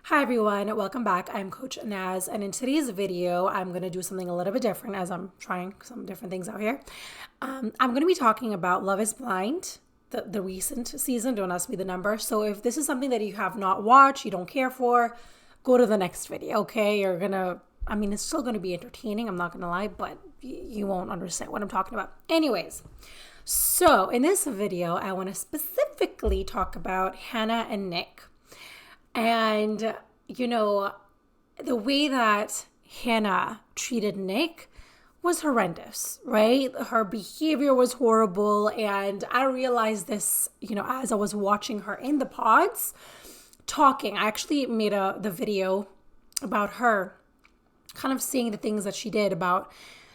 Hi everyone, welcome back. I'm Coach Naz, and in today's video, I'm going to do something a little bit different as I'm trying some different things out here. I'm going to be talking about Love is Blind, the recent season. Don't ask me the number. So if this is something that you have not watched, you don't care for, go to the next video, okay? It's still going to be entertaining, I'm not going to lie, but you won't understand what I'm talking about. Anyways, so in this video, I want to specifically talk about Hannh and Nick. And, the way that Hannh treated Nick was horrendous, right? Her behavior was horrible. And I realized this, as I was watching her in the pods talking. I actually made the video about her kind of saying the things that she did about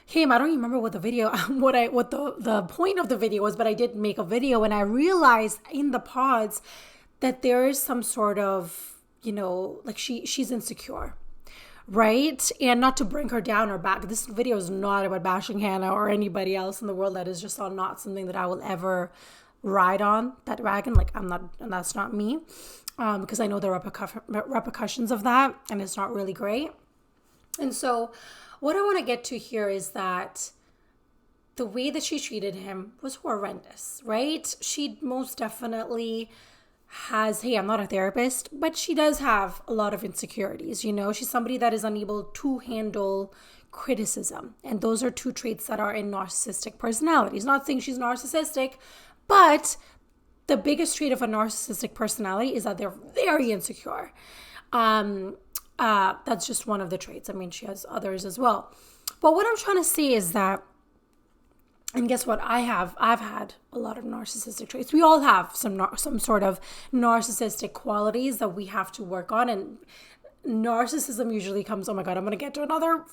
him. I don't even remember what the video, what the point of the video was, but I did make a video and I realized in the pods that there is some sort of, she's insecure, right? And not to bring her down or back. This video is not about bashing Hannh or anybody else in the world. That is just not something that I will ever ride on that wagon. That's not me. Because I know the repercussions of that and it's not really great. And so what I want to get to here is that the way that she treated him was horrendous, right? She most definitely I'm not a therapist, but she does have a lot of insecurities. She's somebody that is unable to handle criticism. And those are two traits that are in narcissistic personalities. Not saying she's narcissistic, but the biggest trait of a narcissistic personality is that they're very insecure. That's just one of the traits. She has others as well. But what I'm trying to say is that, and guess what? I've had a lot of narcissistic traits. We all have some sort of narcissistic qualities that we have to work on. And narcissism usually comes, oh my God, I'm going to get to another.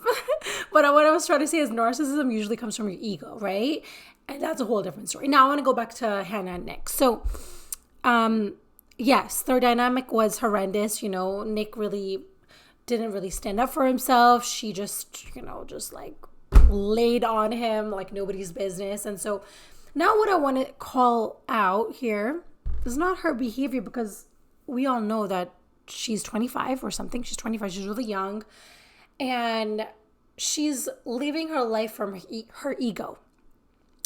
But what I was trying to say is narcissism usually comes from your ego, right? And that's a whole different story. Now I want to go back to Hannh and Nick. So, yes, their dynamic was horrendous. Nick really didn't really stand up for himself. She just laid on him like nobody's business. And so now what I want to call out here is not her behavior, because we all know that she's 25 or something. She's 25. She's really young. And she's living her life from her ego,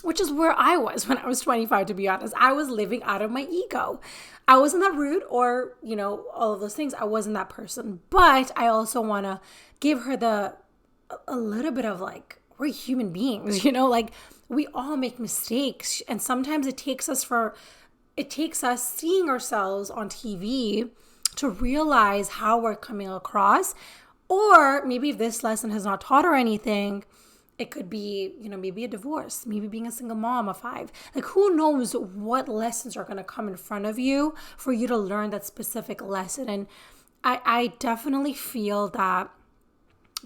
which is where I was when I was 25, to be honest. I was living out of my ego. I wasn't that rude or, all of those things. I wasn't that person. But I also want to give her a little bit of we're human beings, we all make mistakes. And sometimes it takes us seeing ourselves on TV to realize how we're coming across. Or maybe if this lesson has not taught her anything, it could be, maybe a divorce, maybe being a single mom of 5. Who knows what lessons are going to come in front of you for you to learn that specific lesson. And I definitely feel that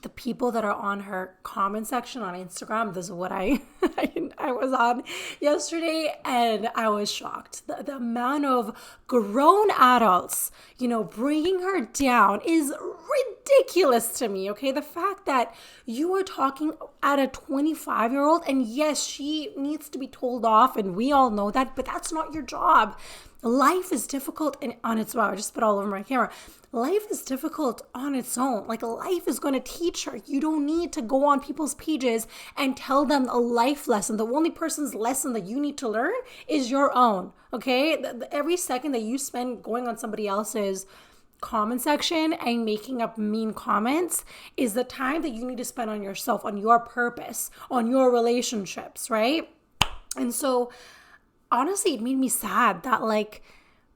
the people that are on her comment section on Instagram, this is what I was on yesterday, and I was shocked. The amount of grown adults, bringing her down is ridiculous to me, okay? The fact that you are talking at a 25-year-old, and yes, she needs to be told off, and we all know that, but that's not your job. Life is difficult on its own. I just spit all over my camera. Life is difficult on its own. Life is going to teach her. You don't need to go on people's pages and tell them a life lesson. The only person's lesson that you need to learn is your own, okay? Every second that you spend going on somebody else's comment section and making up mean comments is the time that you need to spend on yourself, on your purpose, on your relationships, right? And so honestly, it made me sad that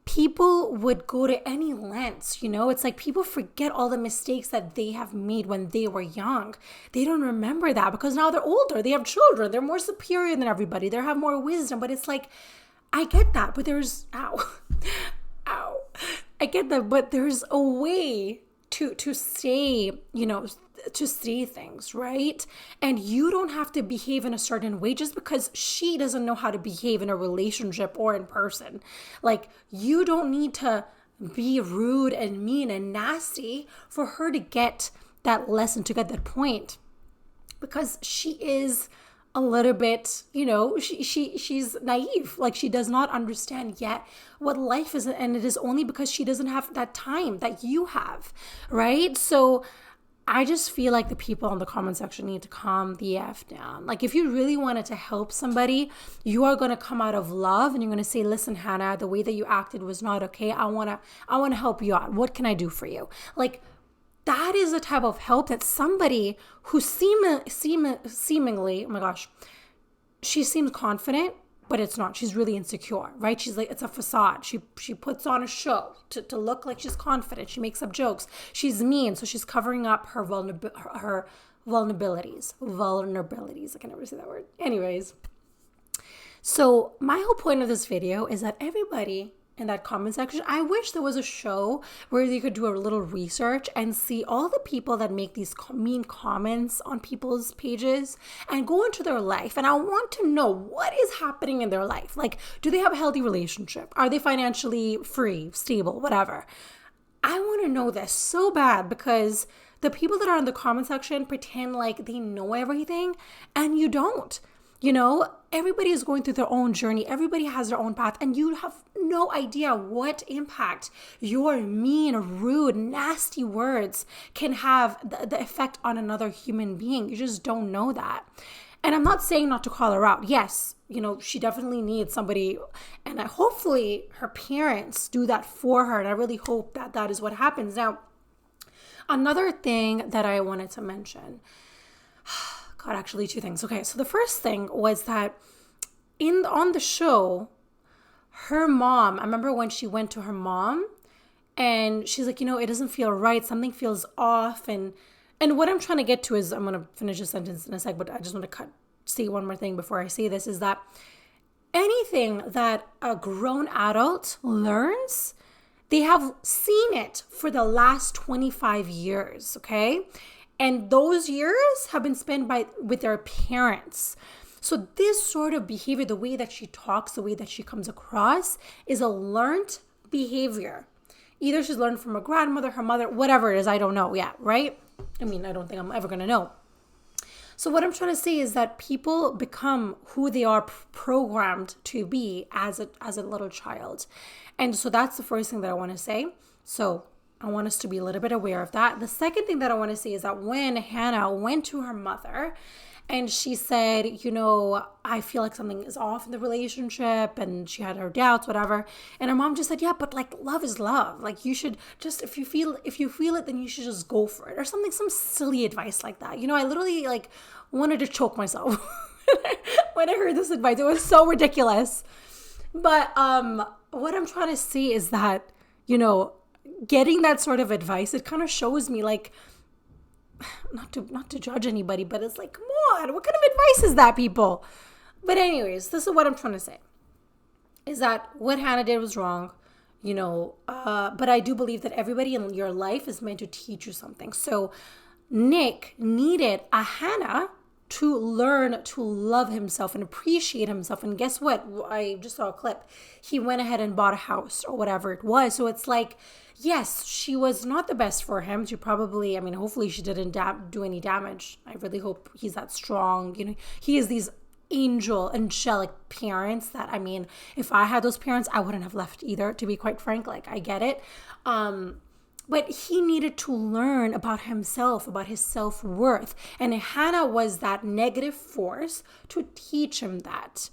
people would go to any lengths, It's people forget all the mistakes that they have made when they were young. They don't remember that because now they're older, they have children, they're more superior than everybody, they have more wisdom. But it's I get that, but there's, ow. I get that, but there's a way to say, to say things, right? And you don't have to behave in a certain way just because she doesn't know how to behave in a relationship or in person. You don't need to be rude and mean and nasty for her to get that lesson, to get that point, because she is a little bit, she's naive. Like, she does not understand yet what life is. And it is only because she doesn't have that time that you have, right? So I just feel like the people in the comment section need to calm the F down. Like, if you really wanted to help somebody, you are going to come out of love and you're going to say, listen, Hannh, the way that you acted was not okay. I want to help you out. What can I do for you? Like, that is the type of help that somebody who seemingly, oh my gosh, she seems confident, but it's not. She's really insecure, right? She's like, it's a facade. She puts on a show to look like she's confident. She makes up jokes. She's mean, so she's covering up her vulnerabilities. I can never say that word. Anyways, so my whole point of this video is that everybody in that comment section, I wish there was a show where you could do a little research and see all the people that make these mean comments on people's pages and go into their life. And I want to know what is happening in their life. Like, do they have a healthy relationship? Are they financially free, stable, whatever? I want to know this so bad, because the people that are in the comment section pretend like they know everything, and you don't. Everybody is going through their own journey. Everybody has their own path, and you have no idea what impact your mean, rude, nasty words can have the effect on another human being. You just don't know that. And I'm not saying not to call her out. Yes, she definitely needs somebody, and hopefully her parents do that for her, and I really hope that that is what happens. Now, another thing that I wanted to mention, God, actually two things. Okay, so the first thing was that on the show, her mom, I remember when she went to her mom and she's like, it doesn't feel right. Something feels off. And what I'm trying to get to is, I'm going to finish the sentence in a sec, but I just want to say one more thing before I say this, is that anything that a grown adult learns, they have seen it for the last 25 years, okay? And those years have been spent with their parents. So this sort of behavior, the way that she talks, the way that she comes across, is a learned behavior. Either she's learned from her grandmother, her mother, whatever it is, I don't know. Yeah, right? I don't think I'm ever going to know. So what I'm trying to say is that people become who they are programmed to be as a little child. And so that's the first thing that I want to say. So I want us to be a little bit aware of that. The second thing that I want to say is that when Hannh went to her mother and she said, I feel like something is off in the relationship, and she had her doubts, whatever. And her mom just said, yeah, but like, love is love. Like, you should just, if you feel it, then you should just go for it, or something, some silly advice like that. I literally wanted to choke myself when I heard this advice. It was so ridiculous. But what I'm trying to say is that, getting that sort of advice, it kind of shows me not to judge anybody, but it's like, come on, what kind of advice is that, people? But anyways, this is what I'm trying to say, is that what Hannh did was wrong, but I do believe that everybody in your life is meant to teach you something. So Nick needed a Hannh to learn to love himself and appreciate himself. And guess what? I just saw a clip. He went ahead and bought a house or whatever it was. So it's like, yes, she was not the best for him. She probably, hopefully she didn't do any damage. I really hope he's that strong. He has these angelic parents that, if I had those parents, I wouldn't have left either, to be quite frank. I get it. But he needed to learn about himself, about his self-worth. And Hannh was that negative force to teach him that.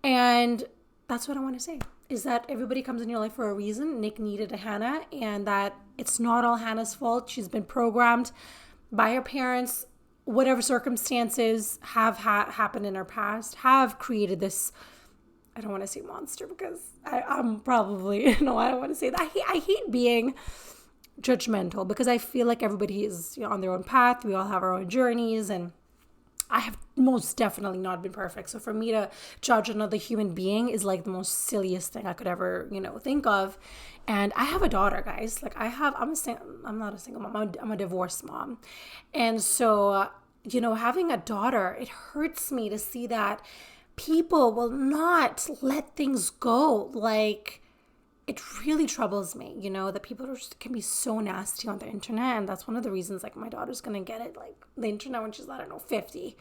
And that's what I want to say, is that everybody comes in your life for a reason. Nick needed a Hannh, and that it's not all Hannah's fault. She's been programmed by her parents. Whatever circumstances have happened in her past have created this, I don't want to say monster, because I'm probably, no, I don't want to say that. I hate being judgmental, because I feel like everybody is on their own path. We all have our own journeys, and I have most definitely not been perfect. So for me to judge another human being is like the most silliest thing I could ever, think of. And I have a daughter, guys. I'm not a single mom. I'm a divorced mom. And so, having a daughter, it hurts me to see that people will not let things go. It really troubles me, that people can be so nasty on the internet. And that's one of the reasons, my daughter's going to get it, the internet when she's, 50.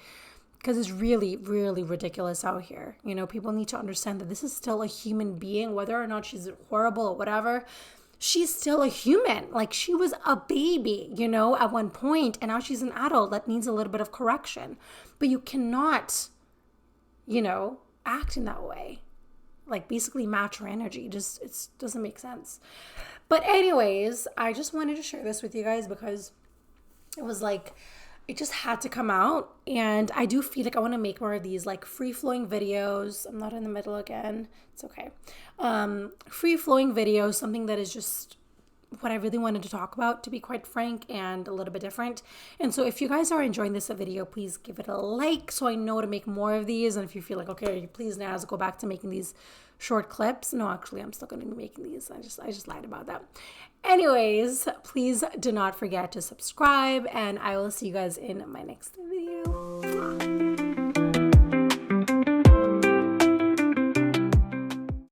because it's really, really ridiculous out here. You know, people need to understand that this is still a human being, whether or not she's horrible or whatever. She's still a human. Like, she was a baby, you know, at one point, and now she's an adult that needs a little bit of correction. But you cannot, you know, act in that way. Like, basically match her energy. Just, it doesn't make sense. But anyways, I just wanted to share this with you guys because it was like, it just had to come out. And I do feel like I want to make more of these like free-flowing videos. I'm not in the middle again. It's okay. Free-flowing videos, something that is just what I really wanted to talk about, to be quite frank, and a little bit different. And so if you guys are enjoying this video, please give it a like so I know to make more of these. And if you feel like, okay, please, Naz, go back to making these short clips. No, actually, I'm still going to be making these. I just lied about that. Anyways, please do not forget to subscribe, and I will see you guys in my next video.